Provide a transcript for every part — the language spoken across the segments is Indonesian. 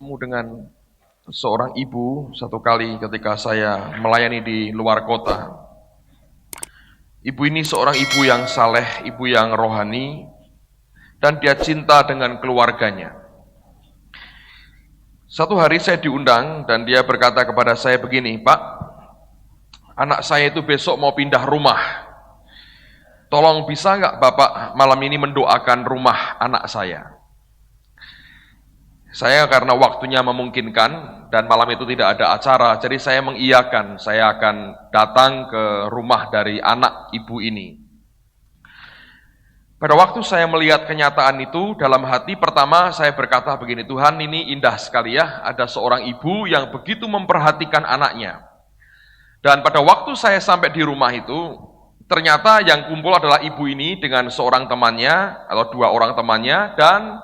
Ketemu dengan seorang ibu satu kali ketika saya melayani di luar kota. Ibu ini seorang ibu yang saleh, ibu yang rohani, dan dia cinta dengan keluarganya. Satu hari saya diundang dan dia berkata kepada saya begini, "Pak, anak saya itu besok mau pindah rumah. Tolong bisa nggak Bapak malam ini mendoakan rumah anak saya?" Saya karena waktunya memungkinkan dan malam itu tidak ada acara, jadi saya mengiyakan, saya akan datang ke rumah dari anak ibu ini. Pada waktu saya melihat kenyataan itu, dalam hati pertama saya berkata begini, Tuhan ini indah sekali ya, ada seorang ibu yang begitu memperhatikan anaknya. Dan pada waktu saya sampai di rumah itu, ternyata yang kumpul adalah ibu ini dengan seorang temannya, atau dua orang temannya, dan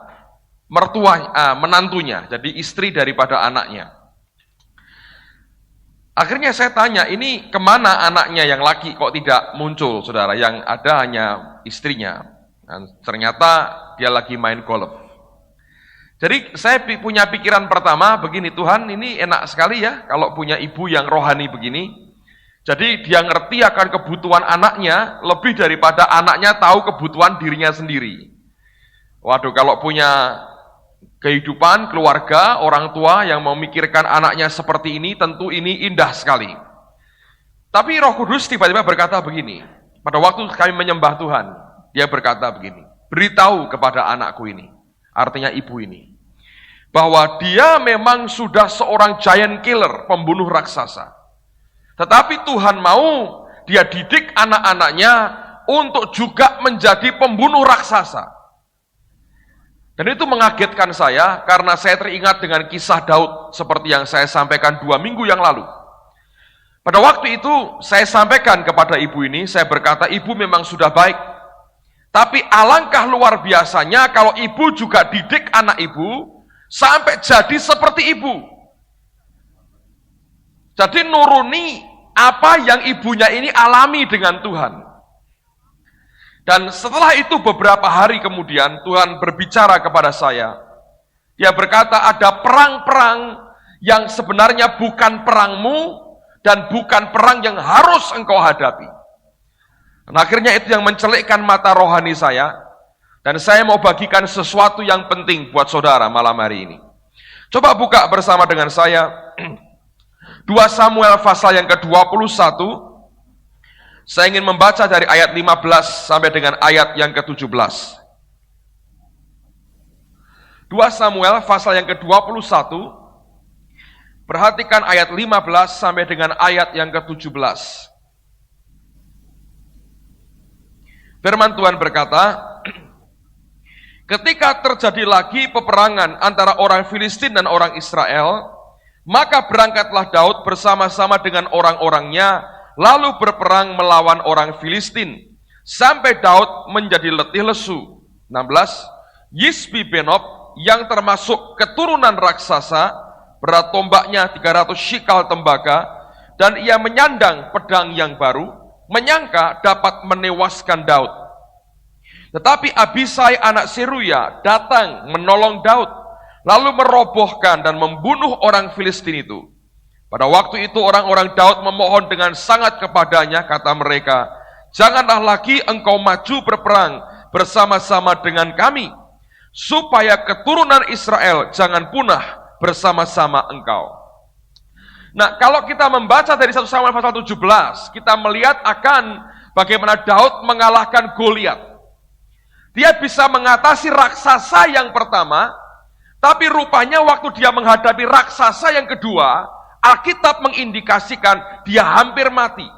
menantunya, jadi istri daripada anaknya. Akhirnya saya tanya, ini kemana anaknya yang laki kok tidak muncul, saudara? Yang ada hanya istrinya. Dan ternyata dia lagi main golf. Jadi saya punya pikiran pertama begini, Tuhan ini enak sekali ya kalau punya ibu yang rohani begini. Jadi dia ngerti akan kebutuhan anaknya lebih daripada anaknya tahu kebutuhan dirinya sendiri. Waduh, kalau punya kehidupan, keluarga, orang tua yang memikirkan anaknya seperti ini, tentu ini indah sekali. Tapi Roh Kudus tiba-tiba berkata begini, pada waktu kami menyembah Tuhan, dia berkata begini, beritahu kepada anakku ini, artinya ibu ini, bahwa dia memang sudah seorang giant killer, pembunuh raksasa. Tetapi Tuhan mau dia didik anak-anaknya untuk juga menjadi pembunuh raksasa. Dan itu mengagetkan saya karena saya teringat dengan kisah Daud seperti yang saya sampaikan 2 minggu yang lalu. Pada waktu itu saya sampaikan kepada ibu ini, saya berkata, ibu memang sudah baik. Tapi alangkah luar biasanya kalau ibu juga didik anak ibu sampai jadi seperti ibu. Jadi nuruni apa yang ibunya ini alami dengan Tuhan. Dan setelah itu beberapa hari kemudian Tuhan berbicara kepada saya. Dia berkata ada perang-perang yang sebenarnya bukan perangmu dan bukan perang yang harus engkau hadapi. Dan akhirnya itu yang mencelikkan mata rohani saya. Dan saya mau bagikan sesuatu yang penting buat saudara malam hari ini. Coba buka bersama dengan saya 2 Samuel pasal yang ke-21. Saya ingin membaca dari ayat 15 sampai dengan ayat yang ke-17. 2 Samuel pasal yang ke-21. Perhatikan ayat 15 sampai dengan ayat yang ke-17. Firman Tuhan berkata, ketika terjadi lagi peperangan antara orang Filistin dan orang Israel, maka berangkatlah Daud bersama-sama dengan orang-orangnya lalu berperang melawan orang Filistin, sampai Daud menjadi letih lesu. 16. Yisbi-Benob yang termasuk keturunan raksasa, berat tombaknya 300 shikal tembaga, dan ia menyandang pedang yang baru, menyangka dapat menewaskan Daud. Tetapi Abisai anak Seruya datang menolong Daud, lalu merobohkan dan membunuh orang Filistin itu. Pada waktu itu orang-orang Daud memohon dengan sangat kepadanya, kata mereka, janganlah lagi engkau maju berperang bersama-sama dengan kami, supaya keturunan Israel jangan punah bersama-sama engkau. Nah, kalau kita membaca dari 1 Samuel pasal 17, kita melihat akan bagaimana Daud mengalahkan Goliat. Dia bisa mengatasi raksasa yang pertama, tapi rupanya waktu dia menghadapi raksasa yang kedua, Alkitab mengindikasikan dia hampir mati.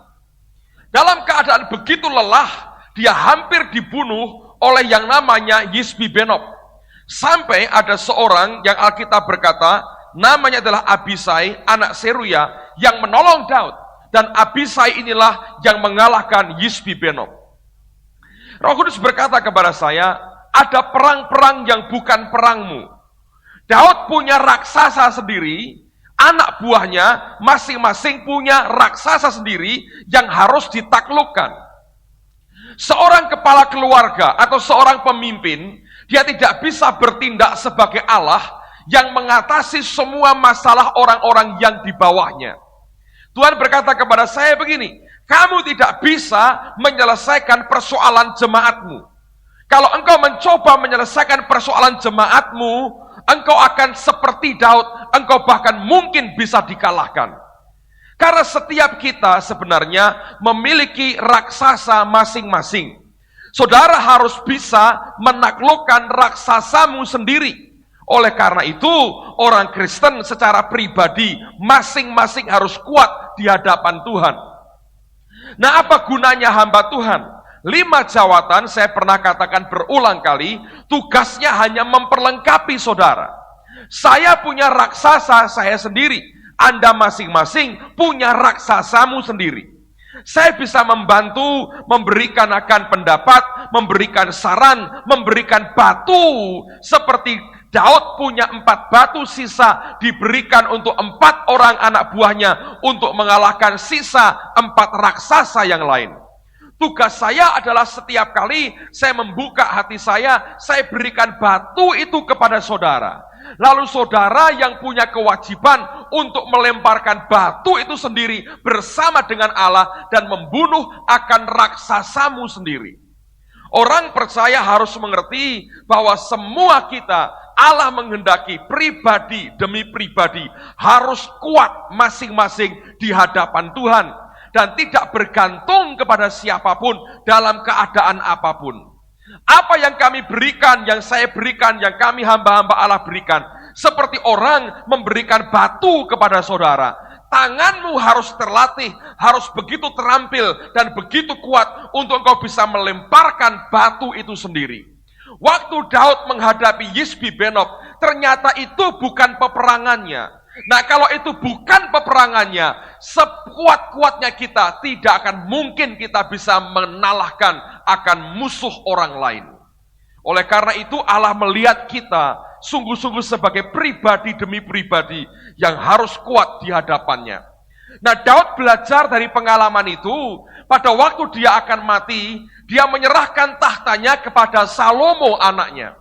Dalam keadaan begitu lelah, dia hampir dibunuh oleh yang namanya Yisbi-Benob. Sampai ada seorang yang Alkitab berkata, namanya adalah Abisai, anak Seruya, yang menolong Daud. Dan Abisai inilah yang mengalahkan Yisbi-Benob. Roh Kudus berkata kepada saya, ada perang-perang yang bukan perangmu. Daud punya raksasa sendiri, anak buahnya masing-masing punya raksasa sendiri yang harus ditaklukkan. Seorang kepala keluarga atau seorang pemimpin, dia tidak bisa bertindak sebagai Allah yang mengatasi semua masalah orang-orang yang di bawahnya. Tuhan berkata kepada saya begini, kamu tidak bisa menyelesaikan persoalan jemaatmu. Kalau engkau mencoba menyelesaikan persoalan jemaatmu, engkau akan seperti Daud, engkau bahkan mungkin bisa dikalahkan. Karena setiap kita sebenarnya memiliki raksasa masing-masing. Saudara harus bisa menaklukkan raksasamu sendiri. Oleh karena itu, orang Kristen secara pribadi masing-masing harus kuat di hadapan Tuhan. Nah, apa gunanya hamba Tuhan? 5 jawatan saya pernah katakan berulang kali, tugasnya hanya memperlengkapi saudara. Saya punya raksasa saya sendiri, Anda masing-masing punya raksasamu sendiri. Saya bisa membantu, memberikan akan pendapat, memberikan saran, memberikan batu, seperti Daud punya 4 batu sisa diberikan untuk 4 orang anak buahnya untuk mengalahkan sisa 4 raksasa yang lain. Tugas saya adalah setiap kali saya membuka hati saya berikan batu itu kepada saudara. Lalu saudara yang punya kewajiban untuk melemparkan batu itu sendiri bersama dengan Allah dan membunuh akan raksasamu sendiri. Orang percaya harus mengerti bahwa semua kita, Allah menghendaki pribadi demi pribadi harus kuat masing-masing di hadapan Tuhan. Dan tidak bergantung kepada siapapun dalam keadaan apapun. Apa yang kami berikan, yang saya berikan, yang kami hamba-hamba Allah berikan, seperti orang memberikan batu kepada saudara. Tanganmu harus terlatih, harus begitu terampil dan begitu kuat untuk engkau bisa melemparkan batu itu sendiri. Waktu Daud menghadapi Yisbi-Benob, ternyata itu bukan peperangannya. Nah, kalau itu bukan peperangannya, sekuat-kuatnya kita tidak akan mungkin kita bisa menalahkan akan musuh orang lain. Oleh karena itu Allah melihat kita sungguh-sungguh sebagai pribadi demi pribadi yang harus kuat di hadapannya. Nah, Daud belajar dari pengalaman itu. Pada waktu dia akan mati, dia menyerahkan tahtanya kepada Salomo anaknya.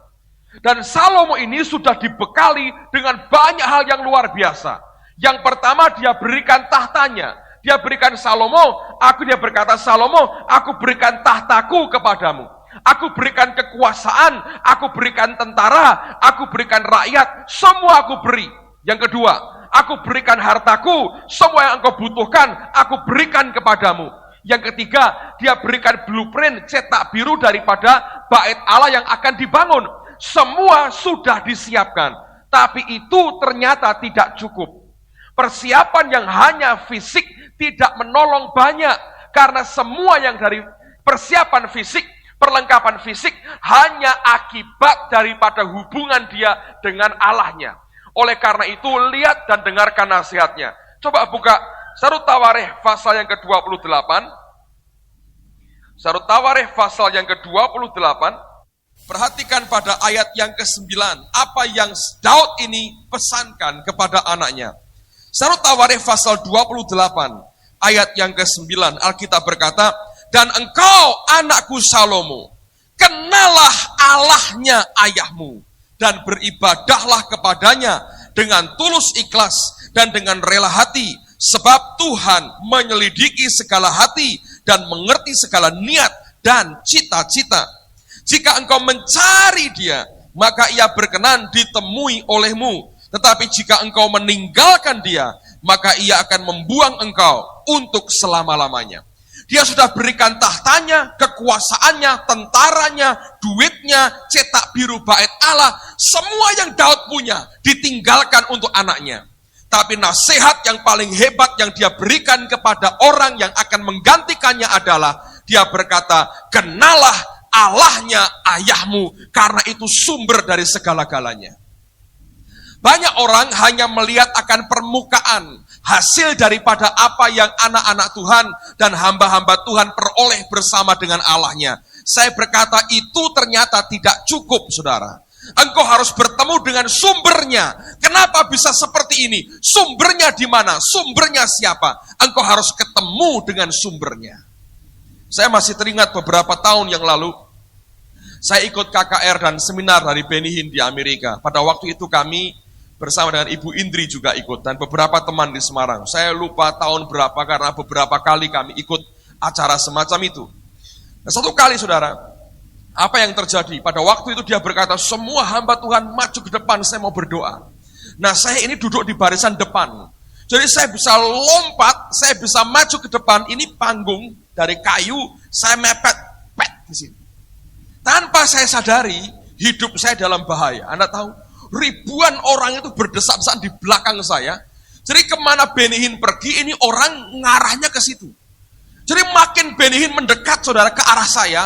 Dan Salomo ini sudah dibekali dengan banyak hal yang luar biasa. Yang pertama dia berikan tahtanya. Dia berikan dia berkata, Salomo, aku berikan tahtaku kepadamu. Aku berikan kekuasaan, aku berikan tentara, aku berikan rakyat, semua aku beri. Yang kedua, aku berikan hartaku, semua yang engkau butuhkan, aku berikan kepadamu. Yang ketiga, dia berikan blueprint cetak biru daripada bait Allah yang akan dibangun. Semua sudah disiapkan, tapi itu ternyata tidak cukup. Persiapan yang hanya fisik tidak menolong banyak, karena semua yang dari persiapan fisik, perlengkapan fisik, hanya akibat daripada hubungan dia dengan Allahnya. Oleh karena itu, lihat dan dengarkan nasihatnya. Coba buka Sarut Tawarikh pasal yang ke-28. Sarut Tawarikh pasal yang ke-28. Perhatikan pada ayat yang ke-9, apa yang Daud ini pesankan kepada anaknya. Sarut Tawarikh pasal 28, ayat yang ke-9, Alkitab berkata, dan engkau anakku Salomo, kenalah Allahnya ayahmu, dan beribadahlah kepadanya dengan tulus ikhlas dan dengan rela hati, sebab Tuhan menyelidiki segala hati dan mengerti segala niat dan cita-cita. Jika engkau mencari dia, maka ia berkenan ditemui olehmu. Tetapi jika engkau meninggalkan dia, maka ia akan membuang engkau untuk selama-lamanya. Dia sudah berikan tahtanya, kekuasaannya, tentaranya, duitnya, cetak biru bait Allah. Semua yang Daud punya ditinggalkan untuk anaknya. Tapi nasihat yang paling hebat yang dia berikan kepada orang yang akan menggantikannya adalah, dia berkata, kenalah Allahnya ayahmu, karena itu sumber dari segala-galanya. Banyak orang hanya melihat akan permukaan, hasil daripada apa yang anak-anak Tuhan dan hamba-hamba Tuhan peroleh bersama dengan Allahnya. Saya berkata itu ternyata tidak cukup, saudara. Engkau harus bertemu dengan sumbernya. Kenapa bisa seperti ini? Sumbernya di mana? Sumbernya siapa? Engkau harus ketemu dengan sumbernya. Saya masih teringat beberapa tahun yang lalu, saya ikut KKR dan seminar dari Benny Hinn di Amerika. Pada waktu itu kami bersama dengan Ibu Indri juga ikut, dan beberapa teman di Semarang. Saya lupa tahun berapa karena beberapa kali kami ikut acara semacam itu. Nah, satu kali saudara, apa yang terjadi? Pada waktu itu dia berkata, semua hamba Tuhan maju ke depan, saya mau berdoa. Nah, saya ini duduk di barisan depan. Jadi saya bisa lompat, saya bisa maju ke depan. Ini panggung dari kayu, saya mepet di sini. Tanpa saya sadari, hidup saya dalam bahaya. Anda tahu, ribuan orang itu berdesak-desakan di belakang saya. Jadi kemana Benny Hinn pergi, ini orang ngarahnya ke situ. Jadi makin Benny Hinn mendekat saudara ke arah saya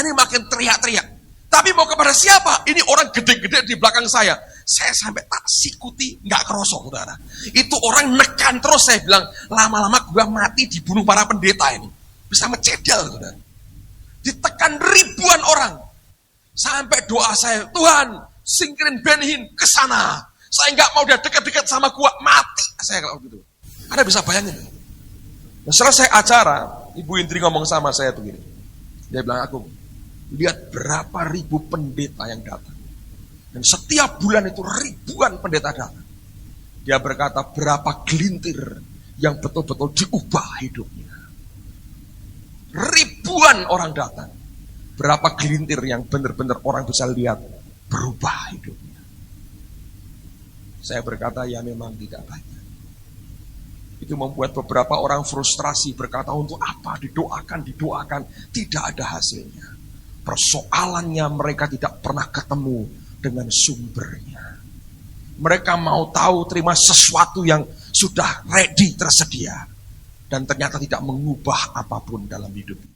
ini makin teriak-teriak. Tapi mau kepada siapa? Ini orang gede-gede di belakang saya. Saya sampai tak sikuti, nggak kerosok saudara. Itu orang nekan terus, saya bilang, lama-lama gue mati dibunuh para pendeta ini. Bisa mencedel saudara. Ditekan ribuan orang. Sampai doa saya, Tuhan, singkirin Benny Hinn ke sana. Saya nggak mau dia dekat-dekat sama gua, mati. Saya kalau gitu. Anda bisa bayangin. Nah, selesai acara, Ibu Indri ngomong sama saya begini. Dia bilang, aku lihat berapa ribu pendeta yang datang. Dan setiap bulan itu ribuan pendeta datang. Dia berkata, berapa gelintir yang betul-betul diubah hidupnya. Ribuan orang datang. Berapa gelintir yang benar-benar orang bisa lihat berubah hidupnya. Saya berkata, ya memang tidak banyak. Itu membuat beberapa orang frustrasi, berkata, untuk apa didoakan, tidak ada hasilnya. Persoalannya mereka tidak pernah ketemu dengan sumbernya. Mereka mau tahu terima sesuatu yang sudah ready, tersedia. Dan ternyata tidak mengubah apapun dalam hidup itu.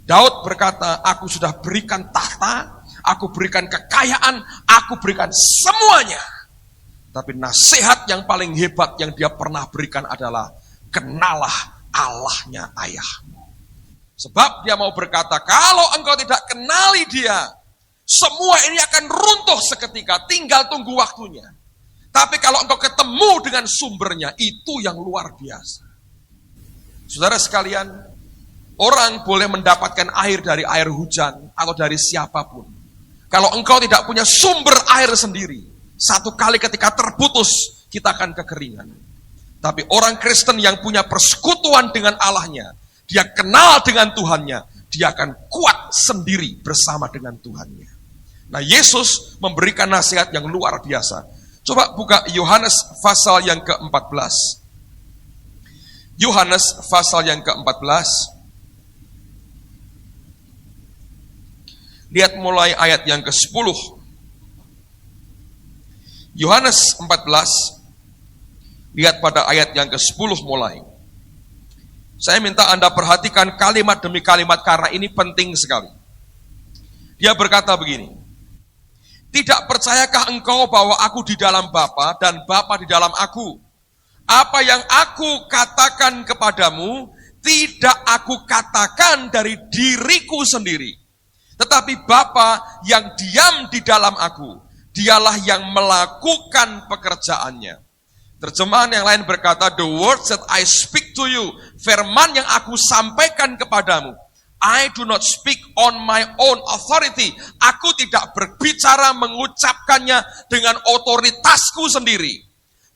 Daud berkata, aku sudah berikan tahta, aku berikan kekayaan, aku berikan semuanya. Tapi nasihat yang paling hebat yang dia pernah berikan adalah, kenalah Allahnya ayahmu. Sebab dia mau berkata, kalau engkau tidak kenali dia, semua ini akan runtuh seketika, tinggal tunggu waktunya. Tapi kalau engkau ketemu dengan sumbernya, itu yang luar biasa. Saudara sekalian, orang boleh mendapatkan air dari air hujan atau dari siapapun. Kalau engkau tidak punya sumber air sendiri, satu kali ketika terputus, kita akan kekeringan. Tapi orang Kristen yang punya persekutuan dengan Allahnya, dia kenal dengan Tuhannya, dia akan kuat sendiri bersama dengan Tuhannya. Nah, Yesus memberikan nasihat yang luar biasa. Coba buka Yohanes pasal yang ke-14. Yohanes pasal yang ke-14. Lihat mulai ayat yang ke-10. Yohanes 14, lihat pada ayat yang ke-10 mulai. Saya minta Anda perhatikan kalimat demi kalimat karena ini penting sekali. Dia berkata begini, tidak percayakah engkau bahwa aku di dalam Bapa dan Bapa di dalam aku? Apa yang aku katakan kepadamu, tidak aku katakan dari diriku sendiri. Tetapi Bapa yang diam di dalam aku, dialah yang melakukan pekerjaannya. Terjemahan yang lain berkata, the words that I speak to you, firman yang aku sampaikan kepadamu, I do not speak on my own authority. Aku tidak berbicara mengucapkannya dengan otoritasku sendiri.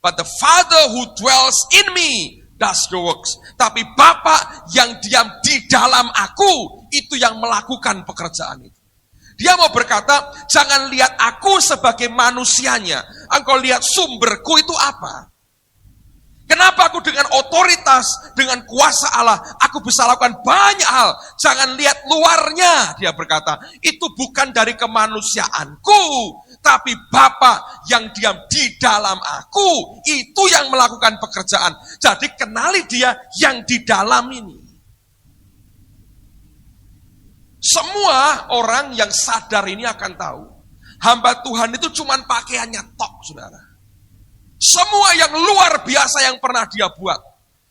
But the Father who dwells in me does the works. Tapi Bapa yang diam di dalam aku, itu yang melakukan pekerjaan itu. Dia mau berkata, jangan lihat aku sebagai manusianya. Engkau lihat sumberku itu apa? Kenapa aku dengan otoritas, dengan kuasa Allah, aku bisa lakukan banyak hal. Jangan lihat luarnya, dia berkata. Itu bukan dari kemanusiaanku, tapi Bapa yang diam di dalam aku, itu yang melakukan pekerjaan. Jadi kenali dia yang di dalam ini. Semua orang yang sadar ini akan tahu, hamba Tuhan itu cuma pakaiannya tok, saudara. Semua yang luar biasa yang pernah dia buat,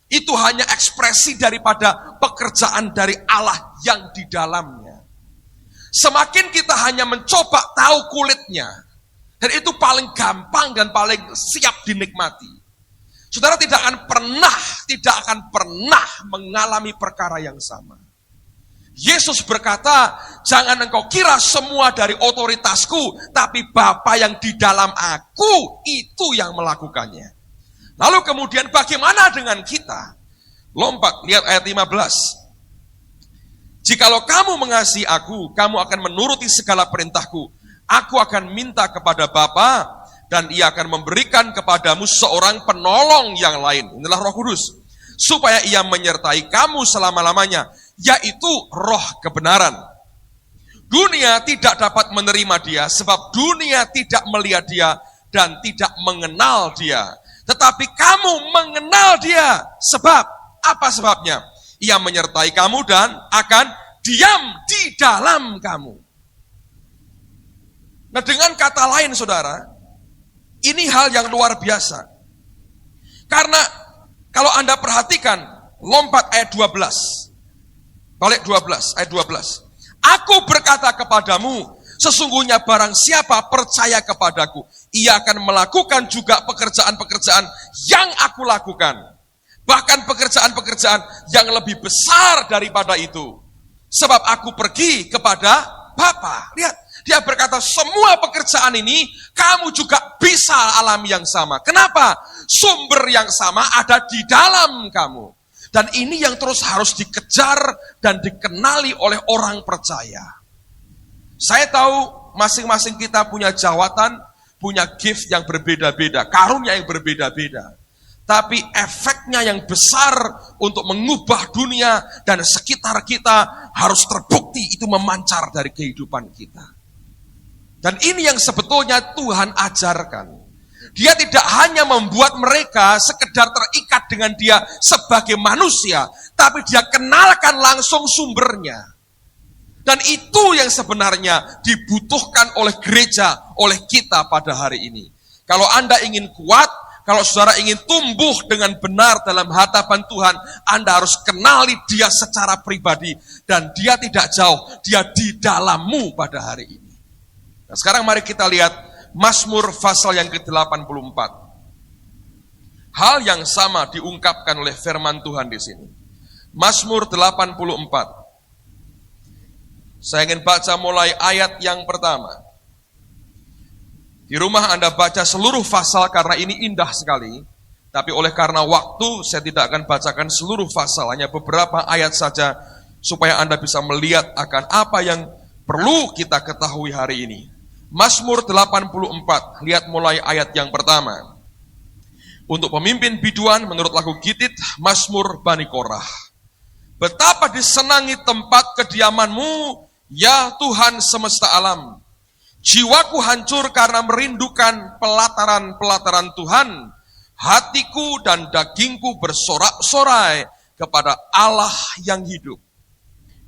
itu hanya ekspresi daripada pekerjaan dari Allah yang di dalamnya. Semakin kita hanya mencoba tahu kulitnya, dan itu paling gampang dan paling siap dinikmati. Saudara tidak akan pernah mengalami perkara yang sama. Yesus berkata, jangan engkau kira semua dari otoritasku, tapi Bapa yang di dalam aku, itu yang melakukannya. Lalu kemudian bagaimana dengan kita? Lompat, lihat ayat 15. Jikalau kamu mengasihi aku, kamu akan menuruti segala perintahku. Aku akan minta kepada Bapa, dan ia akan memberikan kepadamu seorang penolong yang lain. Inilah Roh Kudus. Supaya ia menyertai kamu selama-lamanya, yaitu Roh kebenaran. Dunia tidak dapat menerima dia, sebab dunia tidak melihat dia dan tidak mengenal dia. Tetapi kamu mengenal dia. Sebab, apa sebabnya? Ia menyertai kamu dan akan diam di dalam kamu. Nah, dengan kata lain, saudara, ini hal yang luar biasa. Karena kalau Anda perhatikan, lompat ayat 12. Balik 12, ayat 12. Aku berkata kepadamu, sesungguhnya barang siapa percaya kepadaku, ia akan melakukan juga pekerjaan-pekerjaan yang aku lakukan. Bahkan pekerjaan-pekerjaan yang lebih besar daripada itu. Sebab aku pergi kepada Bapa. Lihat, dia berkata semua pekerjaan ini kamu juga bisa alami yang sama. Kenapa? Sumber yang sama ada di dalam kamu. Dan ini yang terus harus dikejar dan dikenali oleh orang percaya. Saya tahu masing-masing kita punya jawatan, punya gift yang berbeda-beda, karunia yang berbeda-beda. Tapi efeknya yang besar untuk mengubah dunia dan sekitar kita harus terbukti itu memancar dari kehidupan kita. Dan ini yang sebetulnya Tuhan ajarkan. Dia tidak hanya membuat mereka sekedar terikat dengan dia sebagai manusia, tapi dia kenalkan langsung sumbernya. Dan itu yang sebenarnya dibutuhkan oleh gereja, oleh kita pada hari ini. Kalau Anda ingin kuat, kalau saudara ingin tumbuh dengan benar dalam hadapan Tuhan, Anda harus kenali dia secara pribadi. Dan dia tidak jauh, dia di dalammu pada hari ini. Nah, sekarang mari kita lihat Mazmur pasal yang ke-84. Hal yang sama diungkapkan oleh firman Tuhan di sini. Mazmur 84. Saya ingin baca mulai ayat yang pertama. Di rumah Anda baca seluruh pasal karena ini indah sekali. Tapi oleh karena waktu saya tidak akan bacakan seluruh pasal, hanya beberapa ayat saja supaya Anda bisa melihat akan apa yang perlu kita ketahui hari ini. Mazmur 84, lihat mulai ayat yang pertama. Untuk pemimpin biduan menurut lagu Gitit, Mazmur Bani Korah. Betapa disenangi tempat kediamanmu, ya Tuhan semesta alam. Jiwaku hancur karena merindukan pelataran-pelataran Tuhan. Hatiku dan dagingku bersorak-sorai kepada Allah yang hidup.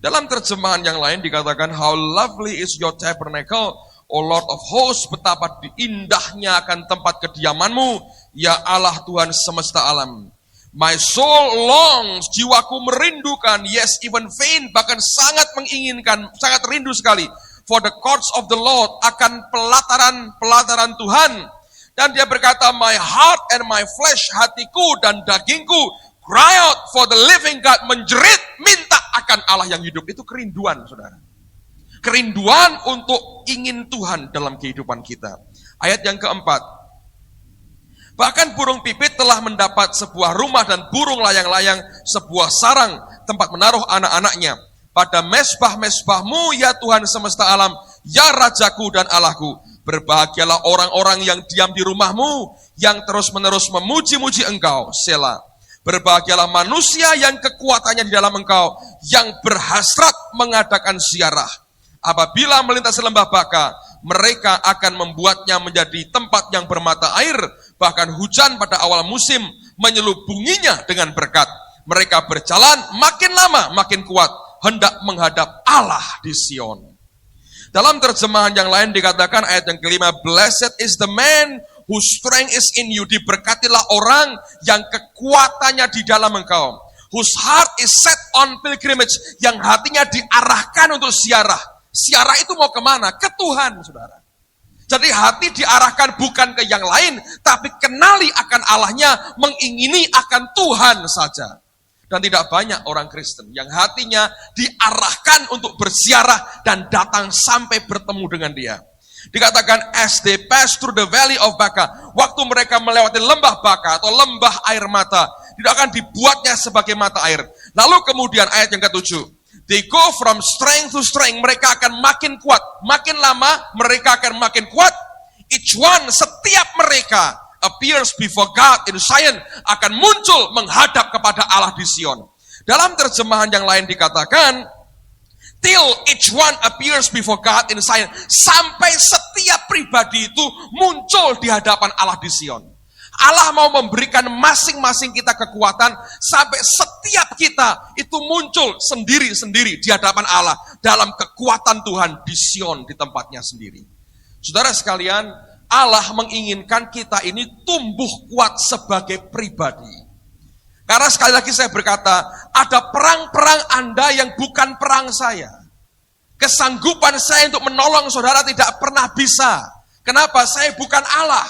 Dalam terjemahan yang lain dikatakan, how lovely is your tabernacle, O Lord of hosts, betapa indahnya akan tempat kediamanmu, ya Allah Tuhan semesta alam. My soul longs, jiwaku merindukan, yes even faint, bahkan sangat menginginkan, sangat rindu sekali, for the courts of the Lord, akan pelataran-pelataran Tuhan. Dan dia berkata, my heart and my flesh, hatiku dan dagingku, cry out for the living God, menjerit, minta akan Allah yang hidup. Itu kerinduan, saudara. Kerinduan untuk ingin Tuhan dalam kehidupan kita. Ayat yang keempat. Bahkan burung pipit telah mendapat sebuah rumah dan burung layang-layang sebuah sarang tempat menaruh anak-anaknya. Pada mesbah-mesbahmu ya Tuhan semesta alam, ya Rajaku dan Allahku. Berbahagialah orang-orang yang diam di rumahmu, yang terus-menerus memuji-muji engkau. Selah. Berbahagialah manusia yang kekuatannya di dalam engkau, yang berhasrat mengadakan ziarah. Apabila melintasi lembah Baka, mereka akan membuatnya menjadi tempat yang bermata air, bahkan hujan pada awal musim menyelubunginya dengan berkat. Mereka berjalan makin lama makin kuat, hendak menghadap Allah di Sion. Dalam terjemahan yang lain dikatakan ayat yang kelima, blessed is the man whose strength is in you. Diberkatilah orang yang kekuatannya di dalam engkau. Whose heart is set on pilgrimage, yang hatinya diarahkan untuk ziarah. Ziarah itu mau kemana? Ke Tuhan, saudara. Jadi hati diarahkan bukan ke yang lain, tapi kenali akan Allahnya, mengingini akan Tuhan saja. Dan tidak banyak orang Kristen yang hatinya diarahkan untuk berziarah dan datang sampai bertemu dengan dia. Dikatakan, as they pass through the valley of Baca, waktu mereka melewati lembah Baca atau lembah air mata, tidak akan dibuatnya sebagai mata air. Lalu kemudian ayat yang ke-7, they go from strength to strength, mereka akan makin kuat. Makin lama mereka akan makin kuat. Each one, setiap mereka appears before God in Zion, akan muncul menghadap kepada Allah di Sion. Dalam terjemahan yang lain dikatakan, till each one appears before God in Zion, sampai setiap pribadi itu muncul di hadapan Allah di Sion. Allah mau memberikan masing-masing kita kekuatan, sampai setiap kita itu muncul sendiri-sendiri di hadapan Allah, dalam kekuatan Tuhan di Sion, di tempatnya sendiri. Saudara sekalian, Allah menginginkan kita ini tumbuh kuat sebagai pribadi. Karena sekali lagi saya berkata, ada perang-perang Anda yang bukan perang saya. Kesanggupan saya untuk menolong saudara tidak pernah bisa. Kenapa? Saya bukan Allah.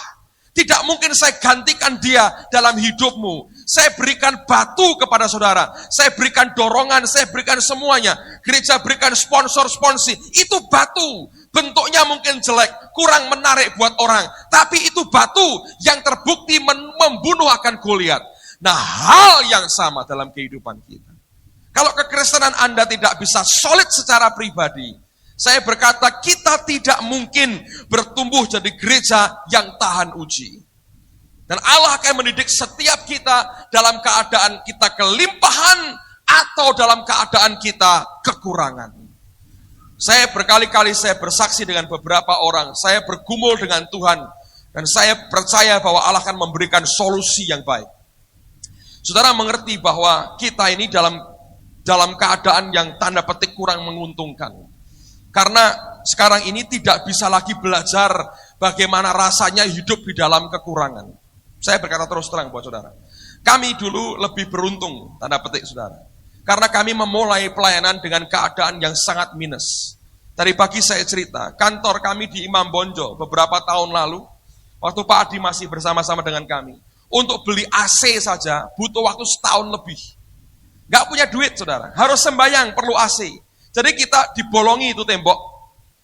Tidak mungkin saya gantikan dia dalam hidupmu. Saya berikan batu kepada saudara. Saya berikan dorongan, saya berikan semuanya. Gereja berikan sponsor-sponsi. Itu batu. Bentuknya mungkin jelek, kurang menarik buat orang. Tapi itu batu yang terbukti membunuh akan Goliat. Nah, hal yang sama dalam kehidupan kita. Kalau kekristenan Anda tidak bisa solid secara pribadi, saya berkata kita tidak mungkin bertumbuh jadi gereja yang tahan uji. Dan Allah akan mendidik setiap kita dalam keadaan kita kelimpahan atau dalam keadaan kita kekurangan. Saya berkali-kali saya bersaksi dengan beberapa orang, saya bergumul dengan Tuhan, dan saya percaya bahwa Allah akan memberikan solusi yang baik. Saudara mengerti bahwa kita ini dalam keadaan yang tanda petik kurang menguntungkan. Karena sekarang ini tidak bisa lagi belajar bagaimana rasanya hidup di dalam kekurangan. Saya berkata terus terang buat saudara. Kami dulu lebih beruntung, tanda petik saudara. Karena kami memulai pelayanan dengan keadaan yang sangat minus. Tadi pagi saya cerita, kantor kami di Imam Bonjol beberapa tahun lalu, waktu Pak Adi masih bersama-sama dengan kami, untuk beli AC saja butuh waktu setahun lebih. Gak punya duit saudara, harus sembayang perlu AC. Jadi kita dibolongi itu tembok,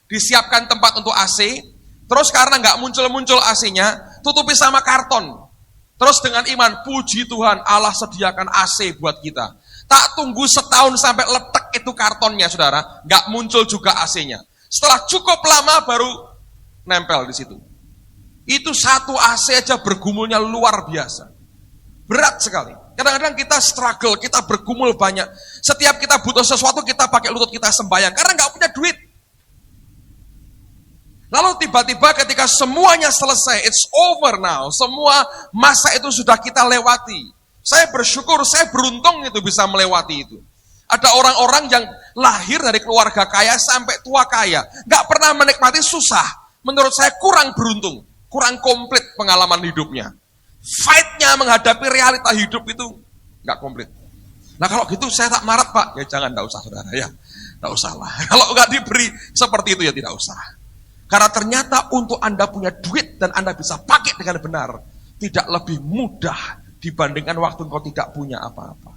disiapkan tempat untuk AC, terus karena gak muncul-muncul AC-nya, tutupi sama karton. Terus dengan iman, puji Tuhan Allah sediakan AC buat kita. Tak tunggu setahun sampai letek itu kartonnya saudara, gak muncul juga AC-nya. Setelah cukup lama baru nempel di situ. Itu satu AC aja bergumulnya luar biasa. Berat sekali. Kadang-kadang kita struggle, kita bergumul banyak. Setiap kita butuh sesuatu, kita pakai lutut kita sembahyang. Karena gak punya duit. Lalu tiba-tiba ketika semuanya selesai, it's over now. Semua masa itu sudah kita lewati. Saya bersyukur, saya beruntung itu bisa melewati itu. Ada orang-orang yang lahir dari keluarga kaya sampai tua kaya. Gak pernah menikmati susah. Menurut saya kurang beruntung. Kurang komplit pengalaman hidupnya. Fight-nya menghadapi realita hidup itu gak komplit. Nah kalau gitu saya tak marah Pak. Ya jangan, gak usah saudara ya. Gak usah lah. Kalau gak diberi seperti itu ya tidak usah. Karena ternyata untuk Anda punya duit dan Anda bisa pakai dengan benar. Tidak lebih mudah dibandingkan waktu engkau tidak punya apa-apa.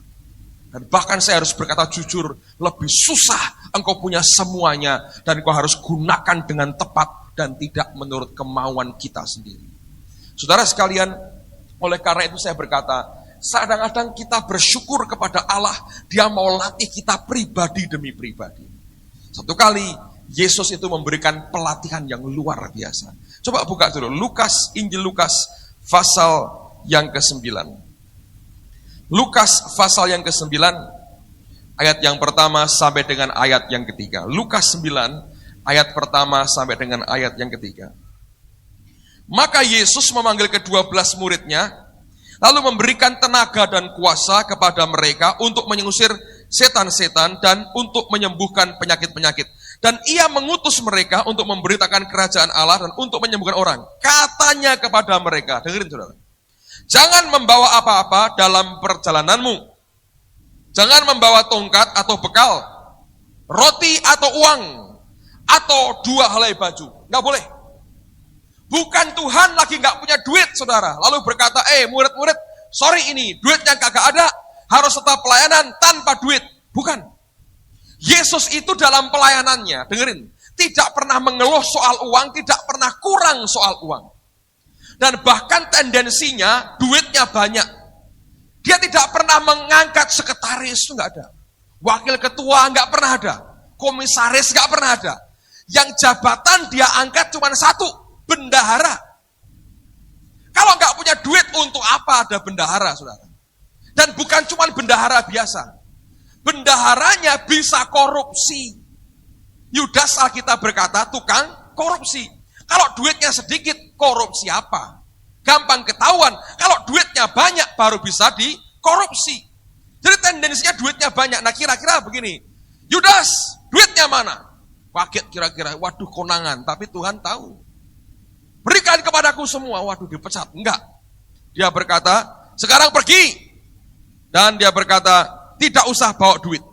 Dan bahkan saya harus berkata jujur, lebih susah engkau punya semuanya, dan engkau harus gunakan dengan tepat dan tidak menurut kemauan kita sendiri. Saudara sekalian, oleh karena itu saya berkata, kadang-kadang kita bersyukur kepada Allah, Dia mau latih kita pribadi demi pribadi. Satu kali, Yesus itu memberikan pelatihan yang luar biasa. Coba buka dulu, Injil Lukas, pasal yang ke-9. Lukas pasal yang ke-9, ayat yang pertama sampai dengan ayat yang ketiga. Lukas 9, ayat pertama sampai dengan ayat yang ketiga. Maka Yesus memanggil ke-12 muridnya, lalu memberikan tenaga dan kuasa kepada mereka untuk mengusir setan-setan dan untuk menyembuhkan penyakit-penyakit. Dan ia mengutus mereka untuk memberitakan kerajaan Allah dan untuk menyembuhkan orang. Katanya kepada mereka, dengerin saudara, jangan membawa apa-apa dalam perjalananmu. Jangan membawa tongkat atau bekal, roti atau uang, atau 2 helai baju. Nggak boleh. Bukan Tuhan lagi nggak punya duit, saudara. Lalu berkata, murid-murid, sorry ini, duitnya kagak ada. harus tetap pelayanan tanpa duit. Bukan. Yesus itu dalam pelayanannya, dengerin, tidak pernah mengeluh soal uang, tidak pernah kurang soal uang. Dan bahkan tendensinya duitnya banyak. Dia tidak pernah mengangkat sekretaris, itu nggak ada. Wakil ketua nggak pernah ada. Komisaris nggak pernah ada. Yang jabatan dia angkat cuma satu, bendahara. Kalau nggak punya duit, untuk apa ada bendahara, saudara? Dan bukan cuma bendahara biasa. Bendaharanya bisa korupsi. Yudas Alkitab berkata, tukang korupsi. Kalau duitnya sedikit, korupsi apa? Gampang ketahuan. Kalau duitnya banyak, baru bisa dikorupsi. Jadi tendensinya duitnya banyak. Nah kira-kira begini, Yudas, duitnya mana? Kaget kira-kira, waduh konangan. Tapi Tuhan tahu. Berikan kepadaku semua, waduh dipecat. Enggak. Dia berkata, sekarang pergi. Dan dia berkata, tidak usah bawa duit.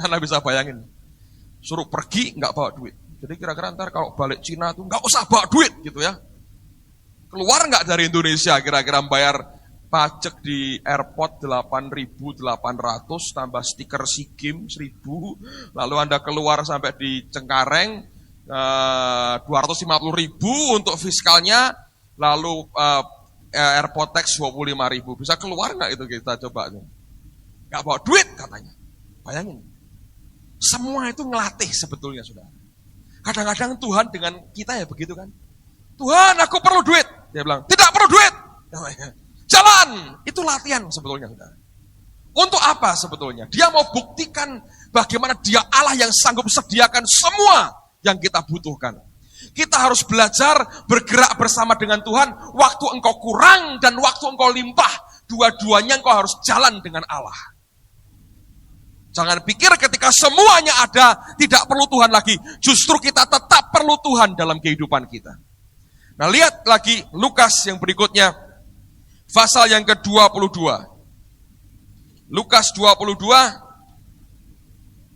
Anda bisa bayangin. Suruh pergi, nggak bawa duit. Jadi kira-kira ntar kalau balik Cina tuh nggak usah bawa duit gitu ya. Keluar nggak dari Indonesia kira-kira bayar pajak di airport 8.800 tambah stiker SIGIM 1.000. Lalu Anda keluar sampai di Cengkareng 250.000 untuk fiskalnya. Lalu airport tax 25.000. Bisa keluar nggak itu kita coba? Nggak bawa duit katanya. Bayangin. Semua itu ngelatih sebetulnya, saudara. Kadang-kadang Tuhan dengan kita ya begitu kan. Tuhan, aku perlu duit. Dia bilang, tidak perlu duit. Jalan. Itu latihan sebetulnya, saudara. Untuk apa sebetulnya? Dia mau buktikan bagaimana dia Allah yang sanggup sediakan semua yang kita butuhkan. Kita harus belajar bergerak bersama dengan Tuhan. Waktu engkau kurang dan waktu engkau limpah, dua-duanya engkau harus jalan dengan Allah. Jangan pikir ketika semuanya ada, tidak perlu Tuhan lagi. Justru kita tetap perlu Tuhan dalam kehidupan kita. Nah lihat lagi Lukas yang berikutnya, pasal yang ke-22. Lukas 22,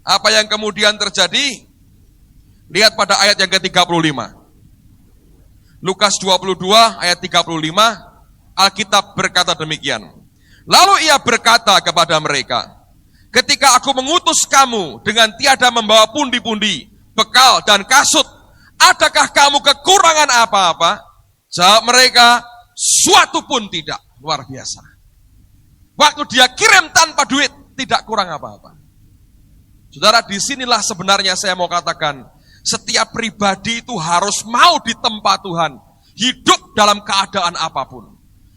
apa yang kemudian terjadi? Lihat pada ayat yang ke-35. Lukas 22 ayat 35, Alkitab berkata demikian. Lalu ia berkata kepada mereka, ketika aku mengutus kamu dengan tiada membawa pundi-pundi, bekal dan kasut, adakah kamu kekurangan apa-apa? Jawab mereka, suatu pun tidak. Luar biasa. Waktu dia kirim tanpa duit, tidak kurang apa-apa. Saudara, disinilah sebenarnya saya mau katakan, setiap pribadi itu harus mau ditempa Tuhan, hidup dalam keadaan apapun.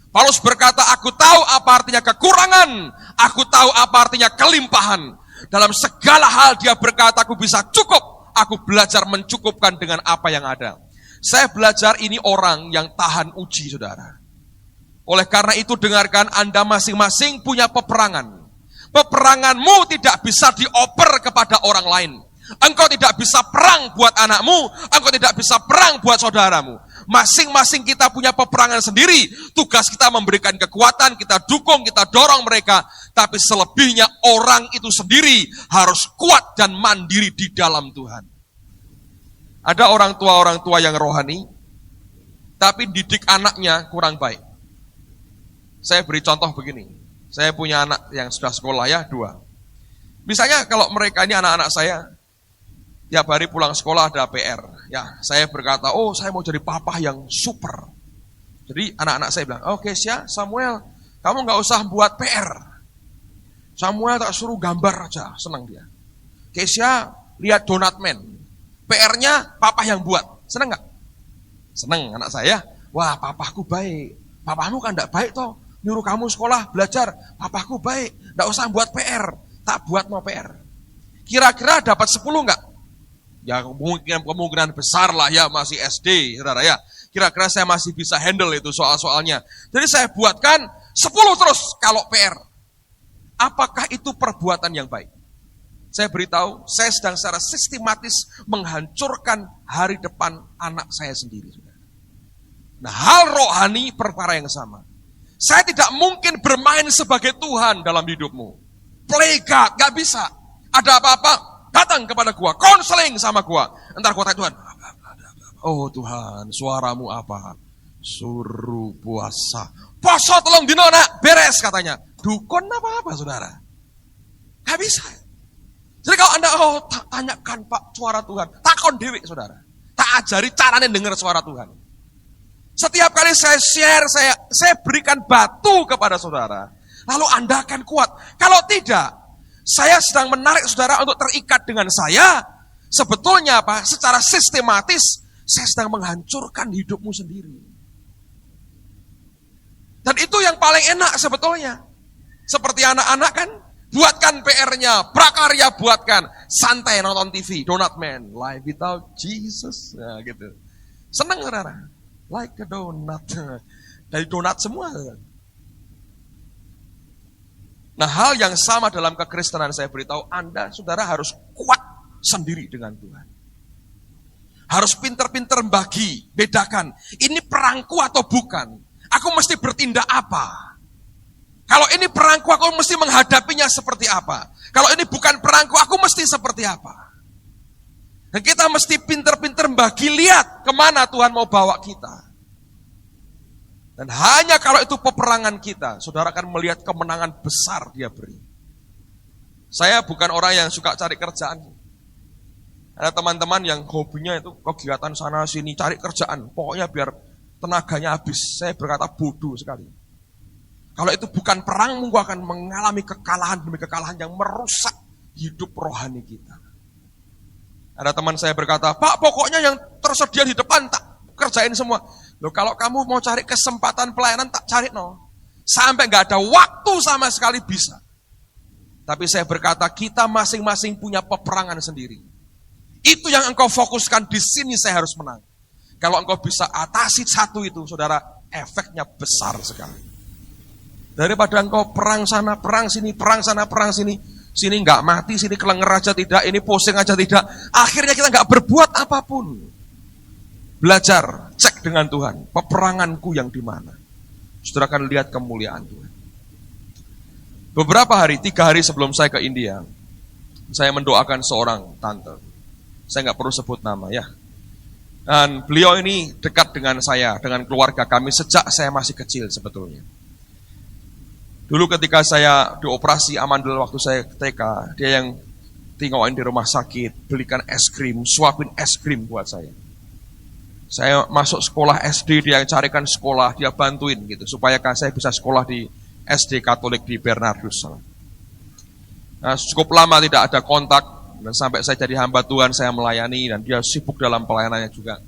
Paulus berkata, aku tahu apa artinya kekurangan, aku tahu apa artinya kelimpahan. Dalam segala hal dia berkata, aku bisa cukup, aku belajar mencukupkan dengan apa yang ada. Saya belajar ini orang yang tahan uji, saudara. Oleh karena itu dengarkan, Anda masing-masing punya peperangan. Peperanganmu tidak bisa dioper kepada orang lain. Engkau tidak bisa perang buat anakmu, engkau tidak bisa perang buat saudaramu. Masing-masing kita punya peperangan sendiri. Tugas kita memberikan kekuatan, kita dukung, kita dorong mereka. Tapi selebihnya orang itu sendiri harus kuat dan mandiri di dalam Tuhan. Ada orang tua yang rohani, tapi didik anaknya kurang baik. Saya beri contoh begini. Saya punya anak yang sudah sekolah ya, 2. Misalnya kalau mereka ini anak-anak saya, tiap hari pulang sekolah ada PR. Ya, saya berkata, oh saya mau jadi papa yang super. Jadi anak-anak saya bilang, oke Kesya, Samuel, kamu gak usah buat PR. Samuel tak suruh gambar aja, senang dia. Kesya, lihat Donut Man. PR-nya papa yang buat, senang gak? Senang anak saya. Wah, papaku baik. Papamu kan gak baik toh. Nyuruh kamu sekolah, belajar. Papaku baik, gak usah buat PR. Tak buat no PR. Kira-kira dapat 10 gak? Ya kemungkinan besar lah ya, masih SD, saudara ya. Kira-kira saya masih bisa handle itu soal-soalnya. Jadi saya buatkan 10 terus kalau PR. Apakah itu perbuatan yang baik? Saya beritahu, saya sedang secara sistematis menghancurkan hari depan anak saya sendiri. Nah, hal rohani perkara yang sama. Saya tidak mungkin bermain sebagai Tuhan dalam hidupmu. Play God, gak bisa. Ada apa-apa, datang kepada gua, konseling sama gua. Entar gua tanya Tuhan, oh Tuhan, suaramu apa? Suruh puasa. Puasa tolong dino nak, beres katanya. dukun apa-apa, saudara. Gak bisa. Jadi kalau Anda, tanyakan Pak suara Tuhan, takon dewi, saudara. Tak ajari caranya dengar suara Tuhan. Setiap kali saya share, saya berikan batu kepada saudara. Lalu Anda akan kuat. Kalau tidak, saya sedang menarik saudara untuk terikat dengan saya. Sebetulnya apa? Secara sistematis, saya sedang menghancurkan hidupmu sendiri. Dan itu yang paling enak sebetulnya. Seperti anak-anak kan, buatkan PR-nya, prakarya buatkan, santai nonton TV, donut man, life without Jesus, nah, gitu. Seneng saudara, like a donut, dari donat semua. Nah, hal yang sama dalam kekristenan saya beritahu Anda, saudara harus kuat sendiri dengan Tuhan. Harus pinter-pinter bagi, bedakan, ini perangku atau bukan. Aku mesti bertindak apa? Kalau ini perangku, aku mesti menghadapinya seperti apa? Kalau ini bukan perangku, aku mesti seperti apa? Dan kita mesti pinter-pinter bagi, lihat kemana Tuhan mau bawa kita. Dan hanya kalau itu peperangan kita, saudara akan melihat kemenangan besar dia beri. Saya bukan orang yang suka cari kerjaan. Ada teman-teman yang hobinya itu kegiatan sana sini, cari kerjaan. Pokoknya biar tenaganya habis. Saya berkata bodoh sekali. Kalau itu bukan perang, mungkin akan mengalami kekalahan demi kekalahan yang merusak hidup rohani kita. Ada teman saya berkata, Pak, pokoknya yang tersedia di depan tak kerjain semua. Loh, kalau kamu mau cari kesempatan pelayanan, tak cari no. Sampai nggak ada waktu sama sekali bisa. Tapi saya berkata, kita masing-masing punya peperangan sendiri. Itu yang engkau fokuskan, di sini saya harus menang. Kalau engkau bisa atasi satu itu, saudara, efeknya besar sekali. Daripada engkau perang sana, perang sini, perang sana, perang sini. Sini nggak mati, sini kelenger aja tidak, ini pusing aja tidak. Akhirnya kita nggak berbuat apapun. Belajar, cek dengan Tuhan, peperanganku yang di mana. Saudara akan lihat kemuliaan Tuhan. Beberapa hari, 3 hari sebelum saya ke India, saya mendoakan seorang tante. Saya nggak perlu sebut nama ya. Dan beliau ini dekat dengan saya, dengan keluarga kami sejak saya masih kecil sebetulnya. Dulu ketika saya dioperasi amandel waktu saya TK, dia yang tingokin di rumah sakit, belikan es krim, suapin es krim buat saya. Saya masuk sekolah SD, dia yang carikan sekolah, dia bantuin gitu, supaya saya bisa sekolah di SD Katolik di Bernardus. Nah, cukup lama tidak ada kontak, dan sampai saya jadi hamba Tuhan, saya melayani, dan dia sibuk dalam pelayanannya juga.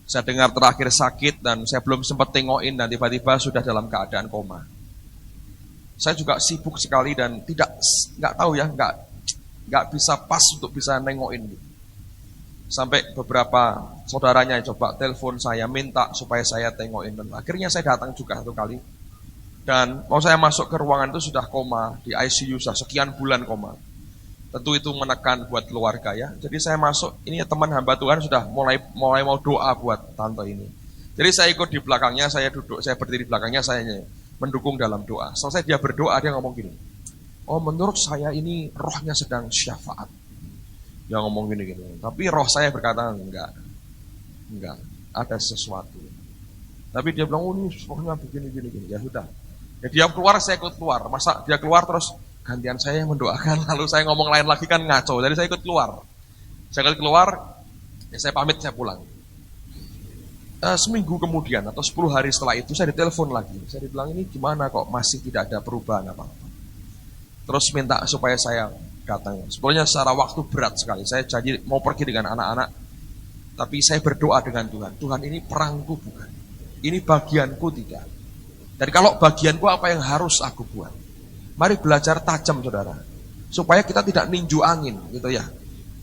Saya dengar terakhir sakit, dan saya belum sempat tengokin, dan tiba-tiba sudah dalam keadaan koma. Saya juga sibuk sekali, dan nggak tahu ya, nggak bisa pas untuk bisa nengokin. Gitu. Sampai beberapa saudaranya coba telepon saya, minta supaya saya tengokin. Dan akhirnya saya datang juga 1 kali. Dan mau saya masuk ke ruangan itu sudah koma, di ICU sudah sekian bulan koma. Tentu itu menekan buat keluarga ya. Jadi saya masuk, ini teman hamba Tuhan sudah mulai mau doa buat tante ini. Jadi saya ikut di belakangnya, saya duduk, saya berdiri di belakangnya, saya mendukung dalam doa. Selesai dia berdoa, dia ngomong gini, oh menurut saya ini rohnya sedang syafaat. Dia ngomong gini-gini. Tapi roh saya berkata, enggak, ada sesuatu. Tapi dia bilang, oh ini rohnya begini-gini. Ya sudah. Ya dia keluar, saya ikut keluar. Masa dia keluar terus gantian saya yang mendoakan, lalu saya ngomong lain lagi kan ngaco. Jadi saya ikut keluar. Saya ikut keluar, ya saya pamit, saya pulang. Seminggu kemudian atau 10 hari setelah itu saya ditelepon lagi. Saya dibilang ini gimana kok masih tidak ada perubahan apa-apa. Terus minta supaya saya datang. Sebenarnya secara waktu berat sekali. Saya janji mau pergi dengan anak-anak. Tapi saya berdoa dengan Tuhan. Tuhan ini perangku bukan. Ini bagianku tidak. Dan kalau bagianku apa yang harus aku buat? Mari belajar tajam saudara. Supaya kita tidak ninju angin gitu ya.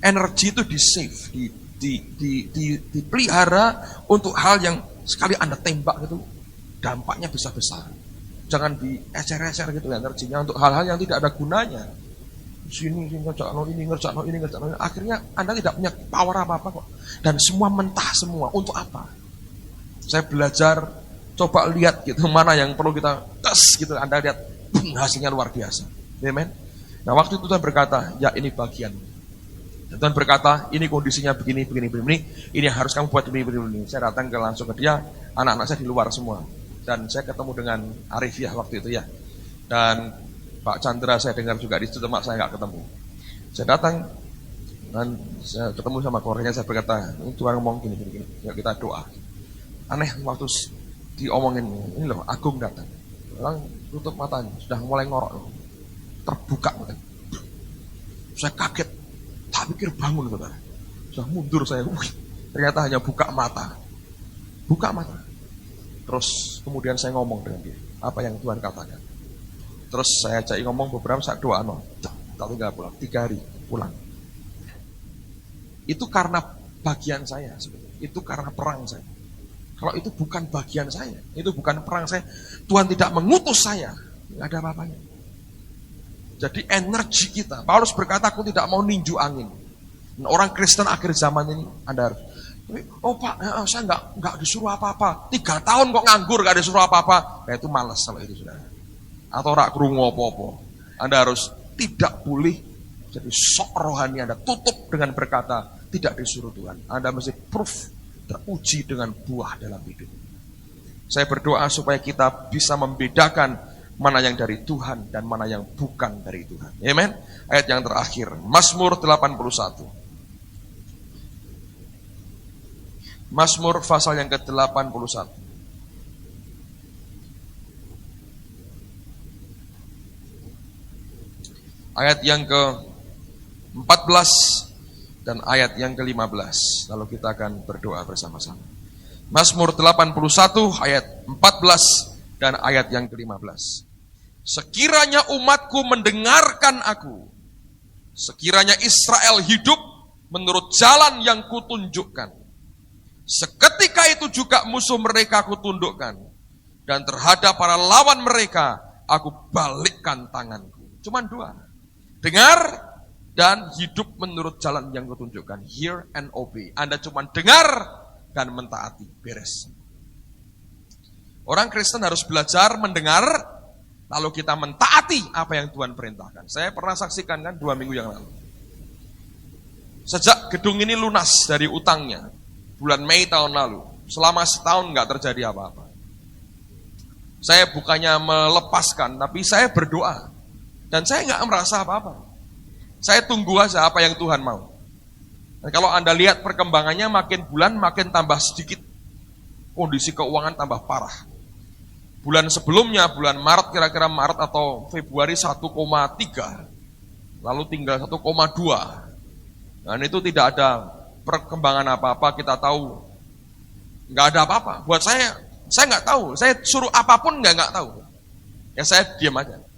Energi itu di-save, dipelihara untuk hal yang sekali Anda tembak gitu, dampaknya bisa besar. Jangan diecer-ecer gitu energinya untuk hal-hal yang tidak ada gunanya. Sini ngerjakno ini. Akhirnya Anda tidak punya power apa-apa kok. Dan semua mentah semua. Untuk apa? Saya belajar, coba lihat gitu mana yang perlu kita tes gitu. Anda lihat, hasilnya luar biasa. Amen. Nah waktu itu Tuhan berkata, ya ini bagian. Dan Tuhan berkata, ini kondisinya begini. Ini yang harus kamu buat begini. Saya datang langsung ke dia, anak-anak saya di luar semua. Dan saya ketemu dengan Arifiah waktu itu ya. Dan Pak Chandra saya dengar juga di situ, tempat saya nggak ketemu. Saya datang dan saya ketemu sama keluarganya, saya berkata, ini Tuhan ngomong gini, ya kita doa. Aneh waktu diomongin, ini loh Agung datang. Orang tutup matanya, sudah mulai ngorok loh. Terbuka. Saya kaget, tak pikir bangun saudara. Sudah mundur saya, ternyata hanya buka mata. Buka mata. Terus kemudian saya ngomong dengan dia, apa yang Tuhan katakan. Terus saya ajak ngomong beberapa saat doa, tak tinggal pulang, 3 hari pulang. Itu karena bagian saya, itu karena perang saya. Kalau itu bukan bagian saya, itu bukan perang saya, Tuhan tidak mengutus saya, nggak ada apa-apanya. Jadi energi kita, Paulus berkata, aku tidak mau ninju angin. Nah, orang Kristen akhir zaman ini, Anda harus, oh Pak, saya nggak disuruh apa-apa. 3 tahun kok nganggur, nggak disuruh apa-apa. Nah, itu malas kalau itu sudah. Atau rak krungu apa-apa. Anda harus tidak boleh jadi sok rohani Anda tutup dengan berkata tidak disuruh Tuhan. Anda mesti proof, teruji dengan buah dalam hidup. Saya berdoa supaya kita bisa membedakan mana yang dari Tuhan dan mana yang bukan dari Tuhan. Amen. Ayat yang terakhir, Mazmur 81. Mazmur pasal yang ke-81. Ayat yang ke-14 dan ayat yang ke-15. Lalu kita akan berdoa bersama-sama. Mazmur 81 ayat 14 dan ayat yang ke-15. Sekiranya umatku mendengarkan aku, sekiranya Israel hidup menurut jalan yang kutunjukkan, seketika itu juga musuh mereka kutundukkan, dan terhadap para lawan mereka aku balikkan tanganku. Cuman 2. Dengar dan hidup menurut jalan yang kutunjukkan. Hear and obey. Anda cuma dengar dan mentaati. Beres. Orang Kristen harus belajar mendengar, lalu kita mentaati apa yang Tuhan perintahkan. Saya pernah saksikan kan 2 minggu yang lalu. Sejak gedung ini lunas dari utangnya, bulan Mei tahun lalu, selama setahun nggak terjadi apa-apa. Saya bukannya melepaskan, tapi saya berdoa. Dan saya nggak merasa apa-apa. Saya tunggu aja apa yang Tuhan mau. Dan kalau Anda lihat perkembangannya, makin bulan makin tambah sedikit. Kondisi keuangan tambah parah. Bulan sebelumnya, bulan Maret, kira-kira Maret atau Februari 1,3. Lalu tinggal 1,2. Dan itu tidak ada perkembangan apa-apa, kita tahu. Nggak ada apa-apa. Buat saya nggak tahu. Saya suruh apapun nggak tahu. Ya saya diam aja.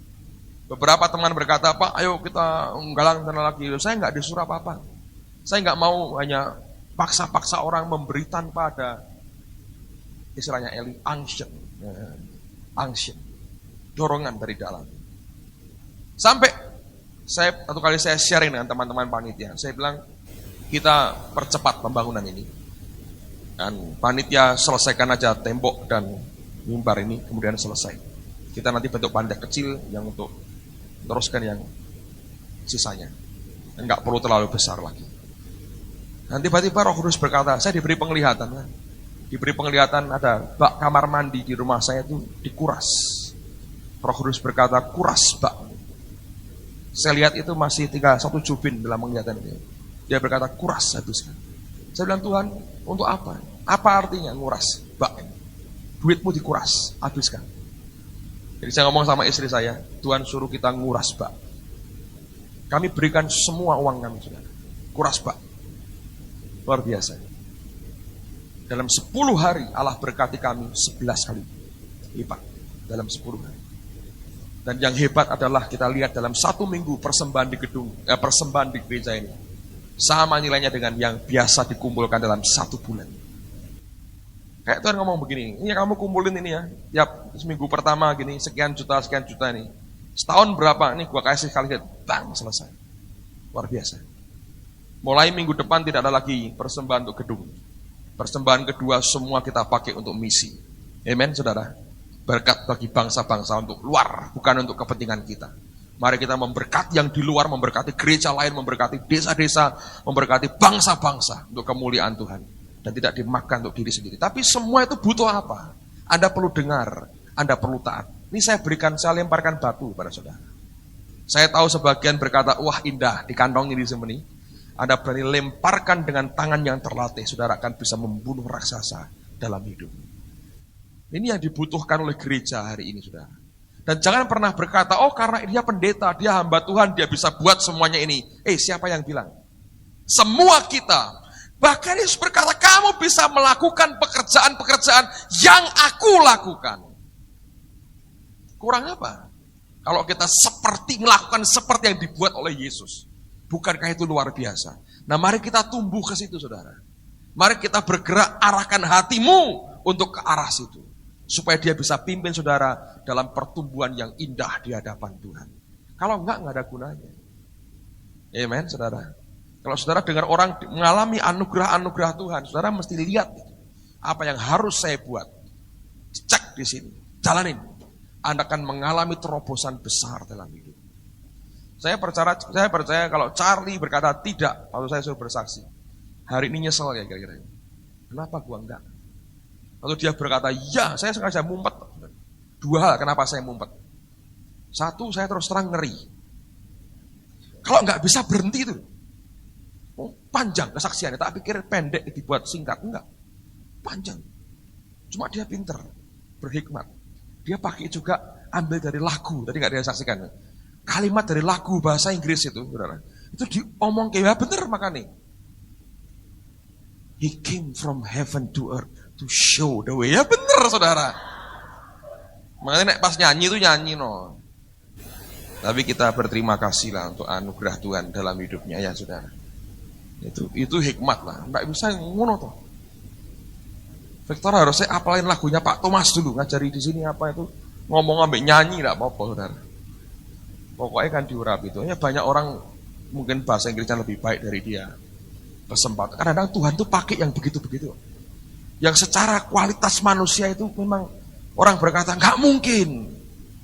Beberapa teman berkata, Pak, ayo kita galang dana lagi. Saya nggak disuruh apa-apa. Saya nggak mau hanya paksa-paksa orang memberi tanpa ada, istilahnya Eli, unction, dorongan dari dalam. Sampai satu kali saya sharing dengan teman-teman panitia, saya bilang kita percepat pembangunan ini. Dan panitia selesaikan aja tembok dan mimbar ini, kemudian selesai. Kita nanti bentuk panitia kecil yang untuk teruskan yang sisanya. Enggak perlu terlalu besar lagi. Nanti tiba-tiba Roh Kudus berkata, saya diberi penglihatan. Kan? Diberi penglihatan ada bak kamar mandi di rumah saya itu dikuras. Roh Kudus berkata, kuras bak. Saya lihat itu masih tinggal 1 jubin dalam penglihatan itu. Dia berkata, kuras habiskan. Saya bilang, Tuhan, untuk apa? Apa artinya nguras bak? Duitmu dikuras, habiskan. Jadi saya ngomong sama istri saya, Tuhan suruh kita nguras bak. Kami berikan semua uang kami, saudara. Kuras bak. Luar biasa. Dalam 10 hari Allah berkati kami 11 kali lipat. Dalam 10 hari. Dan yang hebat adalah kita lihat dalam 1 minggu persembahan di persembahan di gereja ini sama nilainya dengan yang biasa dikumpulkan dalam 1 bulan. Kayak Tuhan ngomong begini, ini kamu kumpulin ini ya, tiap seminggu pertama gini, sekian juta ini. Setahun berapa, nih gua kasih kali, bang, selesai. Luar biasa. Mulai minggu depan tidak ada lagi persembahan untuk gedung. Persembahan kedua semua kita pakai untuk misi. Amen, saudara. Berkat bagi bangsa-bangsa untuk luar, bukan untuk kepentingan kita. Mari kita memberkati yang di luar, memberkati gereja lain, memberkati desa-desa, memberkati bangsa-bangsa untuk kemuliaan Tuhan. Dan tidak dimakan untuk diri sendiri. Tapi semua itu butuh apa? Anda perlu dengar, Anda perlu taat. Ini saya lemparkan batu pada saudara. Saya tahu sebagian berkata, wah indah, dikantongin di sini. Anda berani lemparkan dengan tangan yang terlatih, saudara akan bisa membunuh raksasa dalam hidup. Ini yang dibutuhkan oleh gereja hari ini, saudara. Dan jangan pernah berkata, oh karena dia pendeta, dia hamba Tuhan, dia bisa buat semuanya ini. Siapa yang bilang? Semua kita. Bahkan Yesus berkata, kamu bisa melakukan pekerjaan-pekerjaan yang aku lakukan. Kurang apa? Kalau kita melakukan seperti yang dibuat oleh Yesus. Bukankah itu luar biasa? Nah mari kita tumbuh ke situ, saudara. Mari kita bergerak, arahkan hatimu untuk ke arah situ. Supaya dia bisa pimpin saudara dalam pertumbuhan yang indah di hadapan Tuhan. Kalau enggak ada gunanya. Amen, saudara. Kalau saudara dengar orang mengalami anugerah-anugerah Tuhan, saudara mesti lihat apa yang harus saya buat. Cek di sini, jalanin. Anda akan mengalami terobosan besar dalam hidup. Saya percaya kalau Charlie berkata tidak, lalu saya suruh bersaksi. Hari ini nyesel ya kira-kira. Kenapa gua enggak? Lalu dia berkata, ya saya sengaja mumpet. 2 hal kenapa saya mumpet. 1, saya terus terang ngeri. Kalau enggak bisa berhenti itu. Panjang kesaksiannya, tak pikir pendek dibuat singkat. Enggak, panjang. Cuma dia pinter, berhikmat. Dia pakai juga ambil dari lagu, tadi enggak dia saksikan. Kalimat dari lagu bahasa Inggris itu, saudara. Itu diomong kayak bener makanya. He came from heaven to earth to show the way. Ya bener, saudara. Makanya pas nyanyi itu nyanyi no. Tapi kita berterima kasih lah untuk anugerah Tuhan dalam hidupnya ya saudara. Itu hikmat lah. Nggak bisa ngono toh. Victor harusnya apalin lagunya Pak Thomas dulu, ngajari di sini apa itu ngomong ambek nyanyi nggak apa-apa saudara. Pokoknya kan diurapi itu. Ya banyak orang mungkin bahasa Inggrisnya lebih baik dari dia. Kesempatan. Kadang-kadang Tuhan tuh pakai yang begitu-begitu. Yang secara kualitas manusia itu memang orang berkata nggak mungkin.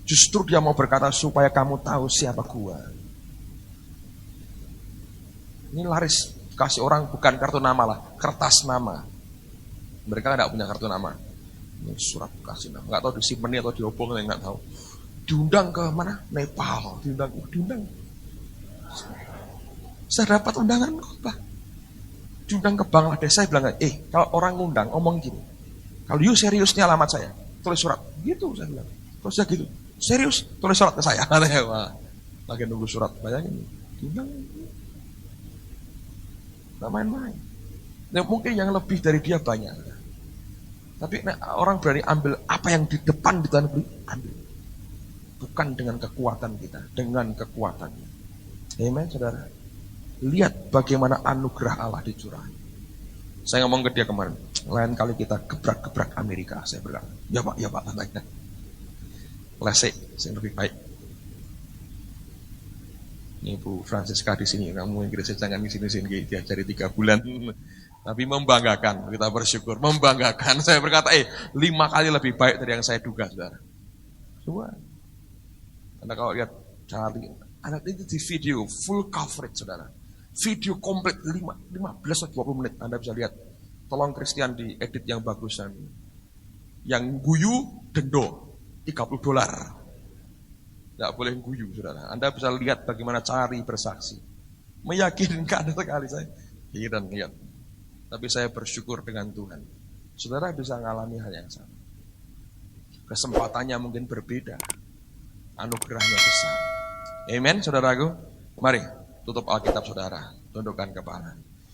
Justru dia mau berkata supaya kamu tahu siapa gua. Ini laris kasih orang bukan kartu nama lah, kertas nama. Mereka nggak punya kartu nama. Ini surat kasih nama. Nggak tahu disimpan atau diobong, nggak tahu. Diundang ke mana? Nepal. Diundang. Saya dapat undangan khotbah. Diundang ke Bangladesh. Saya bilang, kalau orang ngundang ngomong gini. Kalau you serius nih alamat saya, tulis surat. Gitu saya bilang. Terus dia gitu. Serius, tulis surat ke saya. Wah, lagi nunggu surat. Bayangin, diundang. Nggak main-main. Nah, mungkin yang lebih dari dia banyak. Tapi orang berani ambil apa yang di depan di Tuhan beri, ambil. Bukan dengan kekuatan kita, dengan kekuatannya. Amen, saudara. Lihat bagaimana anugerah Allah dicurahkan. Saya ngomong ke dia kemarin, lain kali kita gebrak-gebrak Amerika. Saya berkata, ya pak, baiknya. Lesek, yang lebih baik. Ini Bu Francisca di sini, kamu Inggrisnya jangan di sini diajari 3 bulan. Tapi membanggakan, kita bersyukur, membanggakan. Saya berkata, 5 kali lebih baik dari yang saya duga, saudara. Semua. Anda kalau lihat Charlie, Anda itu di video full coverage, saudara. Video komplit 15 atau 20 menit, Anda bisa lihat. Tolong Christian diedit yang bagus. Yang guyu, dendo $30. Tidak boleh guyu, saudara. Anda bisa lihat bagaimana Charlie bersaksi. Meyakinkan sekali saya. Heran, lihat. Tapi saya bersyukur dengan Tuhan. Saudara bisa mengalami hal yang sama. Kesempatannya mungkin berbeda. Anugerahnya besar. Amen, saudaraku. Mari tutup Alkitab saudara. Tundukkan kepala.